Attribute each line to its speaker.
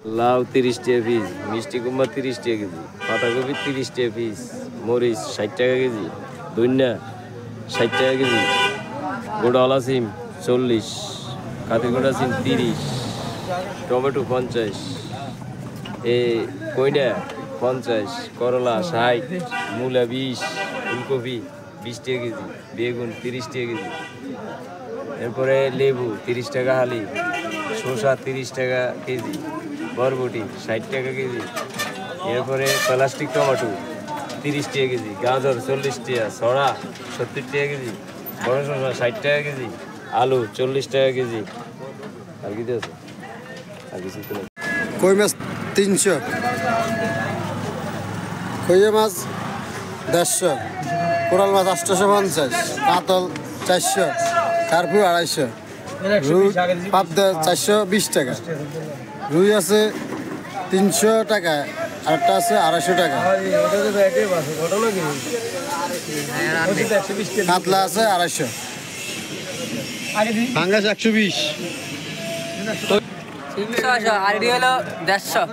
Speaker 1: লাউ 30 টাকা পিস, মিষ্টি কুমড়া 30 টাকা কেজি, পাতাকপি 30 টাকা পিস, মরিচ 60 টাকা কেজি, ধনিয়া 60 টাকা কেজি, গোডাওয়ালা সিম 40, কাতিরগোডা সিম 30, টমেটো 50, কইনা 50, করলা 60, মূলা 20, ফুলকপি 20 টাকা কেজি, বেগুন 30 টাকা কেজি, এরপরে লেবু 30 টাকা হালি, শসা 30 টাকা কেজি, বরবটি 60 টাকা কেজি, এরপরে প্লাস্টিক টমেটো 30 টাকা কেজি, গাজর 40 টাকা, ছড়া 70 টাকা কেজি, বড় শসা 60 টাকা কেজি, আলু 40 টাকা কেজি। আর কি আছে? আর কিছু তো নেই।
Speaker 2: কই মাছ 300, কইয়া মাছ 150, কোরাল মাছ 850, কাতল 400, কার্পু 250, রুই পাবদা 420 টাকা, রুই আছে 300 টাকা, আরেকটা আছে 250 টাকা, কাতলা আছে 250, পাঙ্গাস 120,
Speaker 3: আর হলো 150।